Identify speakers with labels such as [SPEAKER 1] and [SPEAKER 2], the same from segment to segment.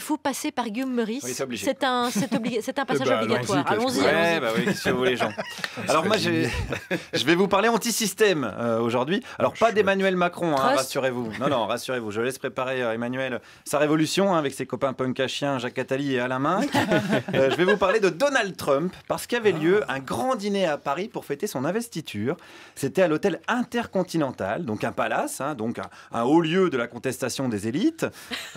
[SPEAKER 1] faut passer par Guillaume Meurice.
[SPEAKER 2] Oui, c'est obligé.
[SPEAKER 1] C'est un passage obligatoire. Allons-y.
[SPEAKER 2] Ouais, bah oui, qu'est-ce que vous les gens. Alors moi, je vais vous parler anti-système aujourd'hui. Alors pas d'Emmanuel Macron, hein, rassurez-vous. Non, rassurez-vous. Je laisse préparer Emmanuel sa révolution avec ses copains punk à chien, Jacques Attali et Alain Minc. Je vais vous parler de Donald Trump parce qu'avait lieu un grand dîner à Paris pour fêter son investiture. C'était à l'hôtel Intercontinental, donc un palace, hein, donc un haut lieu de la contestation des élites.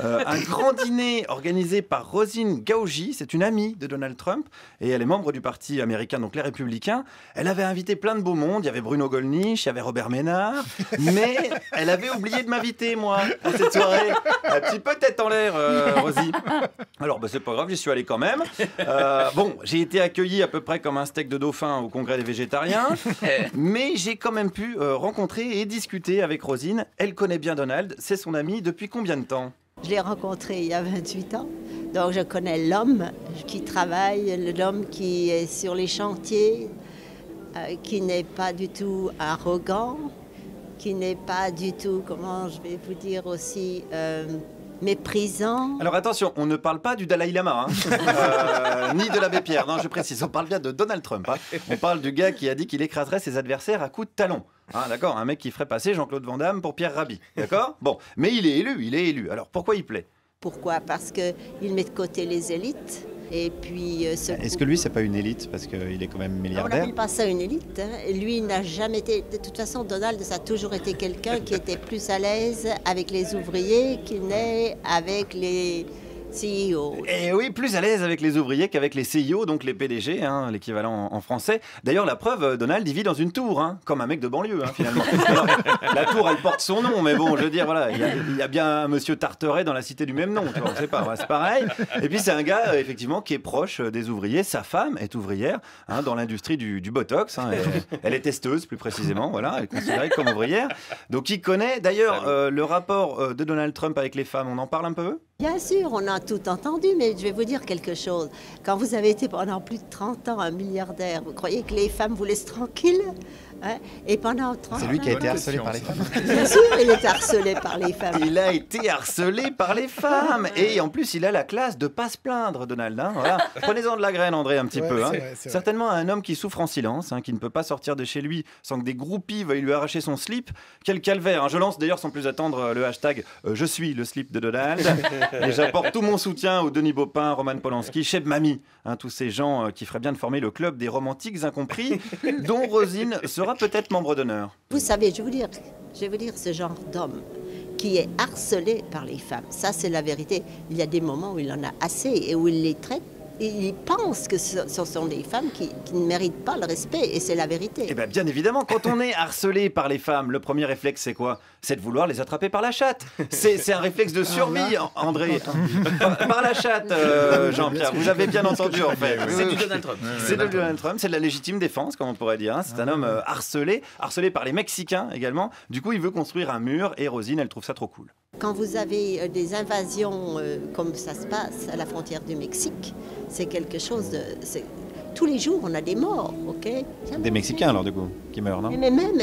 [SPEAKER 2] Un grand dîner organisé par Rosine Gaugy, c'est une amie de Donald Trump et elle est membre du parti américain, donc les Républicains. Elle avait invité plein de beaux mondes, il y avait Bruno Gollnisch, il y avait Robert Ménard, mais elle avait oublié de m'inviter, moi, à cette soirée. Un petit peu tête en l'air, Rosie. Alors, bah, c'est pas grave, j'y suis allé quand même. Bon, j'ai été accueilli à peu près comme un steak de dauphin au congrès des végétariens, mais j'ai quand même pu rencontrer et discuter avec Rosine. Elle connaît bien Donald, c'est son amie depuis combien de temps ?
[SPEAKER 3] Je l'ai rencontré il y a 28 ans, donc je connais l'homme qui travaille, l'homme qui est sur les chantiers, qui n'est pas du tout arrogant, qui n'est pas du tout, comment je vais vous dire aussi, méprisant.
[SPEAKER 2] Alors attention, on ne parle pas du Dalai Lama, hein. Ni de l'abbé Pierre, non, je précise, on parle bien de Donald Trump. Hein. On parle du gars qui a dit qu'il écraserait ses adversaires à coups de talon. Hein, d'accord, un mec qui ferait passer Jean-Claude Van Damme pour Pierre Rabhi, d'accord ? Bon, mais il est élu. Alors pourquoi il plaît ?
[SPEAKER 3] Pourquoi ? Parce qu'il met de côté les élites. Et puis,
[SPEAKER 4] est-ce que lui, c'est pas une élite parce qu'il est quand même
[SPEAKER 3] on
[SPEAKER 4] milliardaire ?
[SPEAKER 3] n'appelle pas ça une élite. Hein. Lui, il n'a jamais été... De toute façon, Donald, ça a toujours été quelqu'un qui était plus à l'aise avec les ouvriers qu'il n'est avec les CEO.
[SPEAKER 2] Et oui, plus à l'aise avec les ouvriers qu'avec les CEO, donc les PDG, hein, l'équivalent en français. D'ailleurs, la preuve, Donald, il vit dans une tour, hein, comme un mec de banlieue, hein, finalement. Alors, la tour, elle porte son nom, mais bon, je veux dire, voilà, il y a bien un monsieur Tarteret dans la cité du même nom, tu vois, on sait pas, c'est pareil. Et puis, c'est un gars, effectivement, qui est proche des ouvriers. Sa femme est ouvrière, hein, dans l'industrie du Botox. Hein, elle est testeuse, plus précisément, voilà, elle est considérée comme ouvrière. Donc, il connaît, d'ailleurs, le rapport de Donald Trump avec les femmes, on en parle un peu ?
[SPEAKER 3] Bien sûr, on a tout entendu, mais je vais vous dire quelque chose. Quand vous avez été pendant plus de 30 ans un milliardaire, vous croyez que les femmes vous laissent tranquille ? Hein? Et pendant 30 ans...
[SPEAKER 4] C'est lui qui a été harcelé par les femmes.
[SPEAKER 3] Bien sûr, il est harcelé par les femmes.
[SPEAKER 2] Il a été harcelé par les femmes. Et en plus, il a la classe de ne pas se plaindre, Donald. Hein, voilà. Prenez-en de la graine, André, un petit peu. Hein.
[SPEAKER 4] Vrai.
[SPEAKER 2] Certainement un homme qui souffre en silence, hein, qui ne peut pas sortir de chez lui sans que des groupies veuillent lui arracher son slip. Quel calvaire. Hein. Je lance d'ailleurs sans plus attendre le hashtag je suis le slip de Donald. Et j'apporte tout mon soutien aux Denis Baupin, Roman Polanski, Cheb Mami. Hein, tous ces gens qui feraient bien de former le club des romantiques incompris, dont Rosine sera peut-être membre d'honneur.
[SPEAKER 3] Vous savez, je vais vous dire ce genre d'homme qui est harcelé par les femmes. Ça, c'est la vérité. Il y a des moments où il en a assez et où il les traite. Et il pense que ce sont des femmes qui ne méritent pas le respect, et c'est la vérité.
[SPEAKER 2] Eh bien évidemment, quand on est harcelé par les femmes, le premier réflexe, c'est quoi ? C'est de vouloir les attraper par la chatte. C'est un réflexe de survie, André. Par la chatte, Jean-Pierre. Vous avez bien entendu, en fait.
[SPEAKER 5] C'est du Donald Trump.
[SPEAKER 2] C'est de Donald Trump, c'est de la légitime défense, comme on pourrait dire. Hein. C'est un homme harcelé par les Mexicains également. Du coup, il veut construire un mur, et Rosine, elle trouve ça trop cool.
[SPEAKER 3] Quand vous avez des invasions comme ça se passe à la frontière du Mexique, c'est quelque chose de... Tous les jours, on a des morts, ok ?
[SPEAKER 4] Des Mexicains, alors, du coup, qui meurent, non ?
[SPEAKER 3] Mais même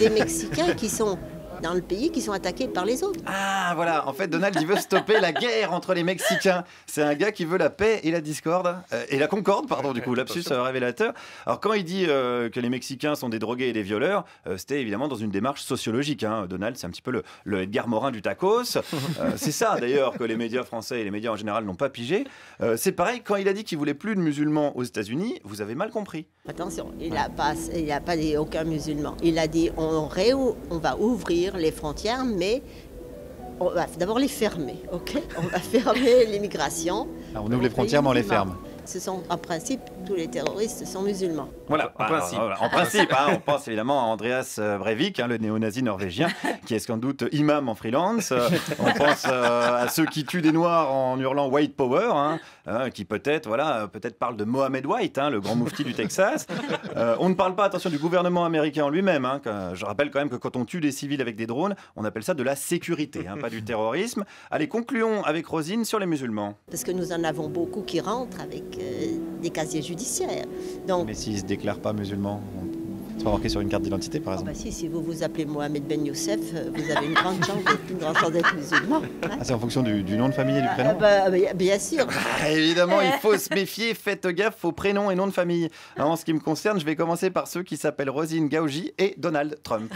[SPEAKER 3] des Mexicains qui sont dans le pays, qui sont attaqués par les autres.
[SPEAKER 2] Ah, voilà. En fait, Donald, il veut stopper la guerre entre les Mexicains. C'est un gars qui veut la paix et la discorde. Et la concorde, pardon, du coup. Lapsus révélateur. Alors, quand il dit que les Mexicains sont des drogués et des violeurs, c'était évidemment dans une démarche sociologique. Hein. Donald, c'est un petit peu le Edgar Morin du tacos. C'est ça, d'ailleurs, que les médias français et les médias en général n'ont pas pigé. C'est pareil, quand il a dit qu'il voulait plus de musulmans aux États-Unis, vous avez mal compris.
[SPEAKER 3] Attention, il n'a pas dit aucun musulman. Il a dit on va ouvrir les frontières, mais on va d'abord les fermer, ok ? On va fermer l'immigration.
[SPEAKER 4] On ouvre les frontières, mais on les ferme.
[SPEAKER 3] Ce sont, en principe, tous les terroristes sont musulmans.
[SPEAKER 2] Voilà, en principe. En principe, hein, on pense évidemment à Andreas Breivik, hein, le néo-nazi norvégien, qui est sans doute imam en freelance. On pense à ceux qui tuent des Noirs en hurlant White Power, hein, qui peut-être parle de Mohamed White, hein, le grand moufti du Texas. On ne parle pas, attention, du gouvernement américain en lui-même. Hein, je rappelle quand même que quand on tue des civils avec des drones, on appelle ça de la sécurité, hein, pas du terrorisme. Allez, concluons avec Rosine sur les musulmans.
[SPEAKER 3] Parce que nous en avons beaucoup qui rentrent avec des casiers judiciaires. Donc,
[SPEAKER 4] mais s'ils ne se déclarent pas musulmans, C'est pas marqué sur une carte d'identité, par exemple.
[SPEAKER 3] Si vous vous appelez Mohamed Ben Youssef, vous avez une grande chance d'être musulman. Hein.
[SPEAKER 4] Ah, c'est en fonction du nom de famille et du prénom.
[SPEAKER 3] Bien sûr.
[SPEAKER 2] Évidemment, il faut se méfier, faites gaffe aux prénoms et noms de famille. En ce qui me concerne, je vais commencer par ceux qui s'appellent Rosine Gauji et Donald Trump.